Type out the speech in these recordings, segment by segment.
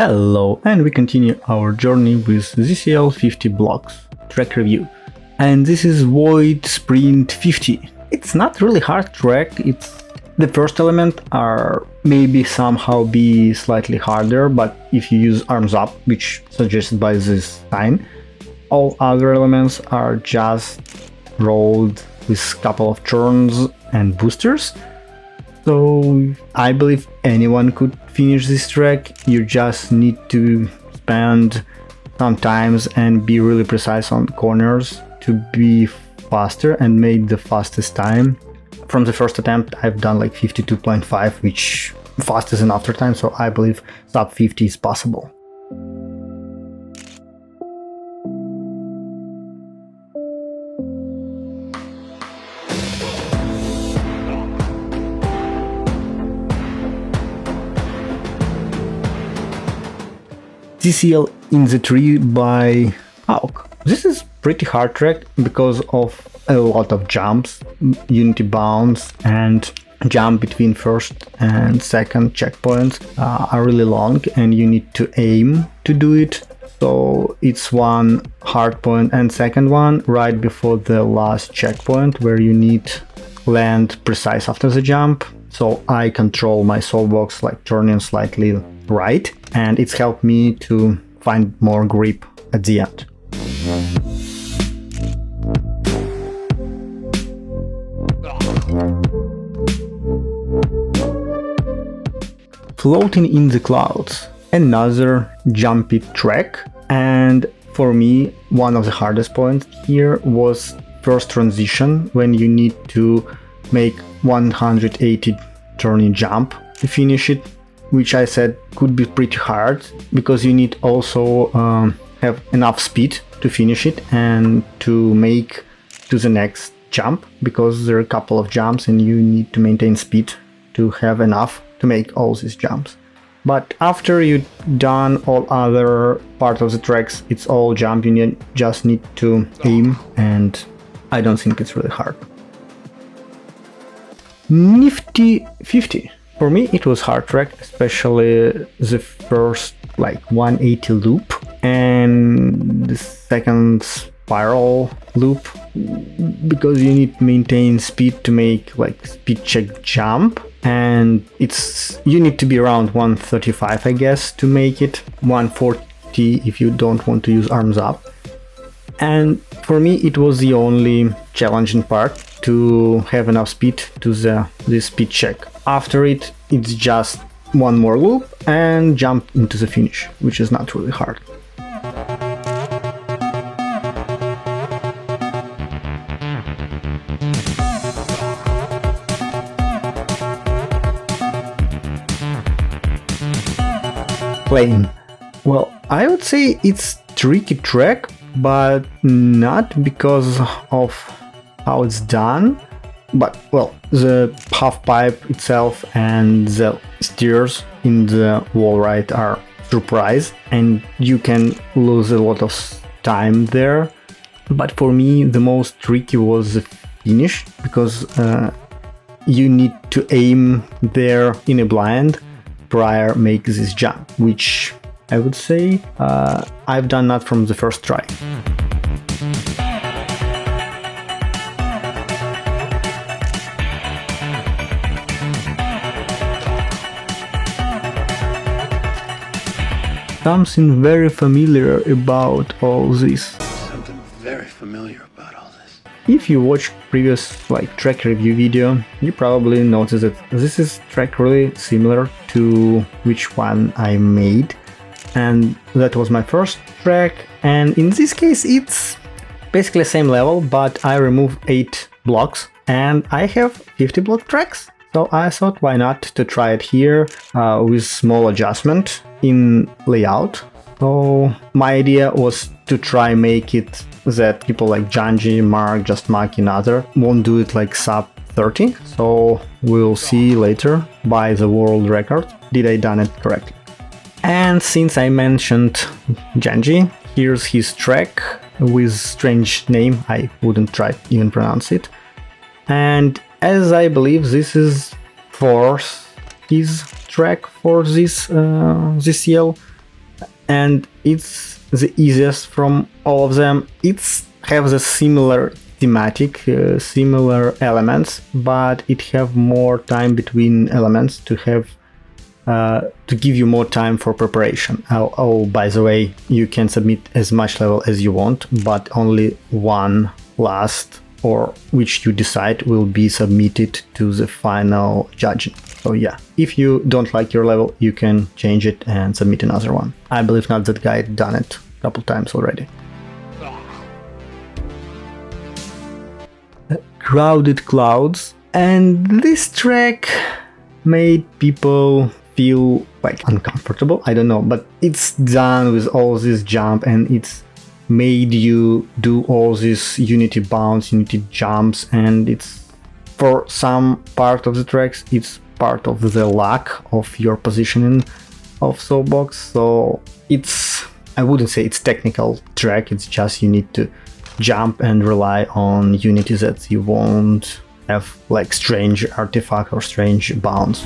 Hello, and we continue our journey with ZSL-50 blocks track review. And this is Void Sprint 50. It's not really hard track, the first element are maybe somehow be slightly harder, but if you use arms up, which suggested by this sign, all other elements are just rolled with a couple of turns and boosters. So I believe anyone could finish this track. You just need to spend some times and be really precise on corners to be faster and make the fastest time. From the first attempt I've done like 52.5, which fast is an after time, so I believe sub 50 is possible. ZSL in the Tree by Hawk. This is pretty hard track because of a lot of jumps, unity bounds, and jump between first and second checkpoints are really long and you need to aim to do it. So it's one hard point and second one right before the last checkpoint where you need land precise after the jump. So I control my soul box like turning slightly right, and it's helped me to find more grip at the end. Floating in the Clouds, another jumpy track, and for me one of the hardest points here was first transition when you need to make 180 turning jump to finish it, which I said could be pretty hard because you need also have enough speed to finish it and to make to the next jump, because there are a couple of jumps and you need to maintain speed to have enough to make all these jumps. But after you've done all other part of the tracks, it's all jump, you just need to aim, and I don't think it's really hard. Nifty 50. For me it was hard track, especially the first like 180 loop and the second spiral loop, because you need to maintain speed to make like speed check jump, and you need to be around 135 I guess to make it, 140 if you don't want to use arms up. And for me it was the only challenging part, to have enough speed to the speed check. After it, it's just one more loop and jump into the finish, which is not really hard. Plane. Well, I would say it's tricky track, but not because of how it's done, but well, the half pipe itself and the steers in the wall right are surprise and you can lose a lot of time there. But for me the most tricky was the finish, because you need to aim there in a blind prior make this jump, which I would say I've done that from the first try. Something very familiar about all this. Something very familiar about all this. If you watch previous track review video, you probably noticed that this is track really similar to which one I made, and that was my first track, and in this case it's basically the same level, but I removed 8 blocks and I have 50 block tracks. So I thought why not to try it here with small adjustment in layout. So my idea was to try make it that people like Janji, Mark, Just Mark and other won't do it like sub 30. So we'll see later by the world record did I done it correctly. And since I mentioned Janji, here's his track with strange name, I wouldn't try to even pronounce it. And as I believe this is his track for this ZSL, and it's the easiest from all of them. It has a similar thematic, similar elements, but it have more time between elements to have to give you more time for preparation. Oh, by the way, you can submit as much level as you want, but only one last, or which you decide, will be submitted to the final judging. So yeah, if you don't like your level, you can change it and submit another one. I believe not that guy done it a couple times already. Crowded Clouds, and this track made people feel like uncomfortable. I don't know, but it's done with all this jump, and it's made you do all these unity bounce, unity jumps, and it's, for some part of the tracks, it's part of the luck of your positioning of Soapbox. So it's, I wouldn't say it's technical track, it's just you need to jump and rely on unity that you won't have like strange artifact or strange bounce.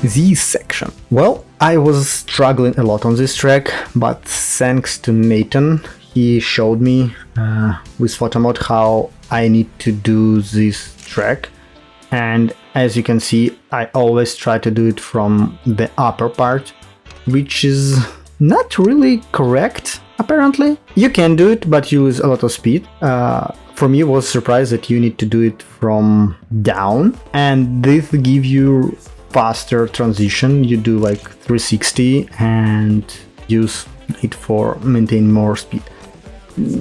This section. Well, I was struggling a lot on this track, but thanks to Nathan, he showed me with photo mode how I need to do this track, and as you can see, I always try to do it from the upper part, which is not really correct apparently. You can do it, but you lose a lot of speed. For me, I was surprised that you need to do it from down, and this gives you faster transition. You do like 360 and use it for maintain more speed.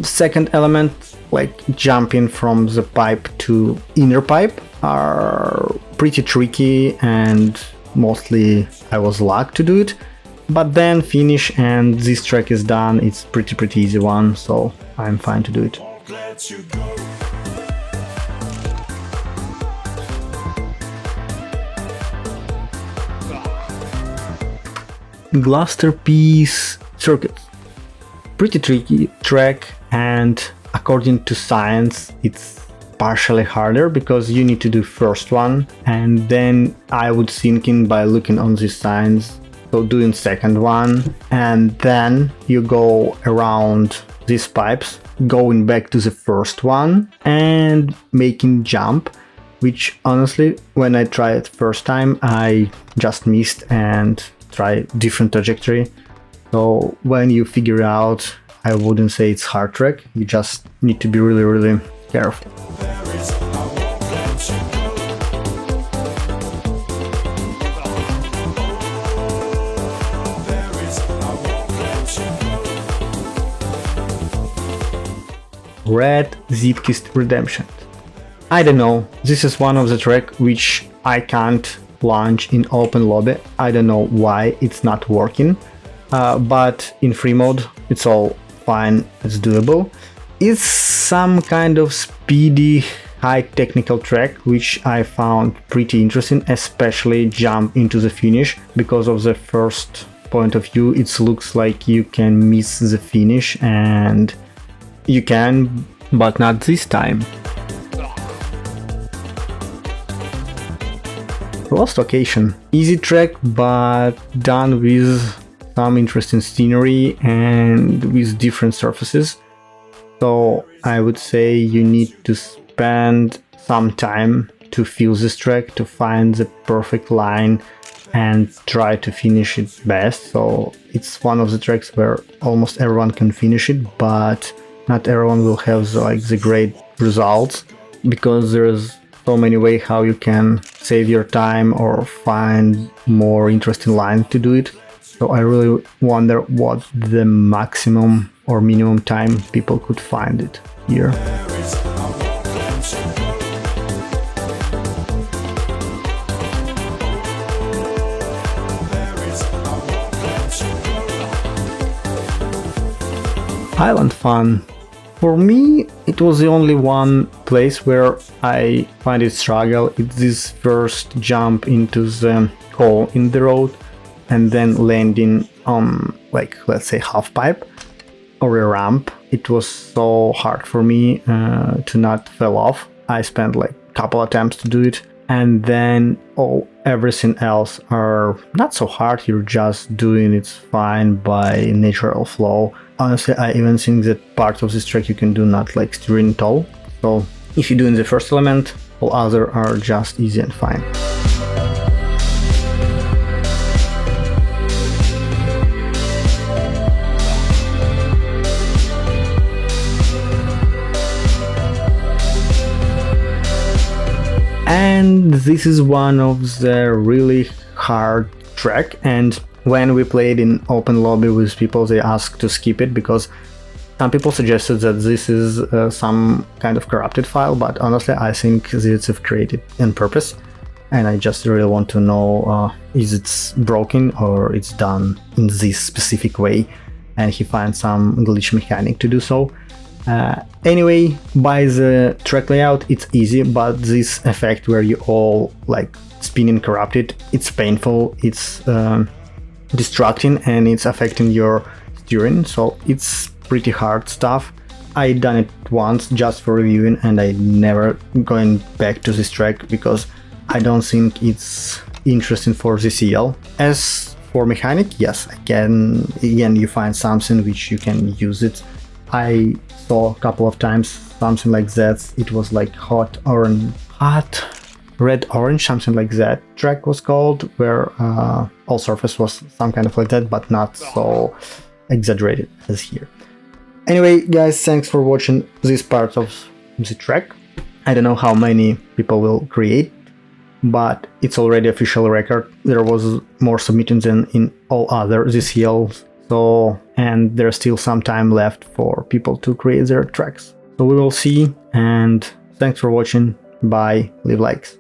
Second element, like jumping from the pipe to inner pipe, are pretty tricky, and mostly I was lucky to do it, but then finish and this track is done. It's pretty easy one, so I'm fine to do it. Glassterpiece Circuit. Pretty tricky track, and according to science it's partially harder because you need to do first one, and then I would thinking by looking on these signs, so doing second one, and then you go around these pipes, going back to the first one and making jump, which honestly when I tried it first time I just missed and try different trajectory. So when you figure out, I wouldn't say it's hard track, you just need to be really careful. Red Zeepkist Redemption. I don't know, this is one of the track which I can't launch in open lobby. I don't know why it's not working, but in free mode it's all fine, it's doable. It's some kind of speedy, high technical track which I found pretty interesting, especially jump into the finish. Because of the first point of view, it looks like you can miss the finish, and you can, but not this time. Lost Location. Easy track, but done with some interesting scenery and with different surfaces. So I would say you need to spend some time to feel this track, to find the perfect line and try to finish it best. So it's one of the tracks where almost everyone can finish it, but not everyone will have the great results, because there's so many ways how you can save your time or find more interesting line to do it. So I really wonder what the maximum or minimum time people could find it here. Island Fun. For me, it was the only one place where I find it struggle. It's this first jump into the hole in the road. and then landing on, like, let's say half pipe or a ramp. It was so hard for me to not fall off. I spent like a couple attempts to do it, and then everything else are not so hard. You're just doing it fine by natural flow. Honestly, I even think that part of this track you can do not like steering at all. So if you're doing the first element, all other are just easy and fine. And this is one of the really hard track, and when we played in open lobby with people, they asked to skip it because some people suggested that this is some kind of corrupted file, but honestly I think it's created on purpose, and I just really want to know is it broken or it's done in this specific way, and he finds some glitch mechanic to do so. Anyway, by the track layout it's easy, but this effect where you all like spinning corrupted, it's painful, it's distracting, and it's affecting your steering, so it's pretty hard stuff. I done it once just for reviewing, and I never going back to this track because I don't think it's interesting for ZSL. As for mechanic, yes, again you find something which you can use it. I saw a couple of times something like that. It was like hot red orange, something like that track was called, where all surface was some kind of like that, but not so exaggerated as here. Anyway guys, thanks for watching this part of the track. I don't know how many people will create, but it's already official record. There was more submissions than in all other ZSLs. So, and there's still some time left for people to create their tracks. So we will see, and thanks for watching. Bye, leave likes.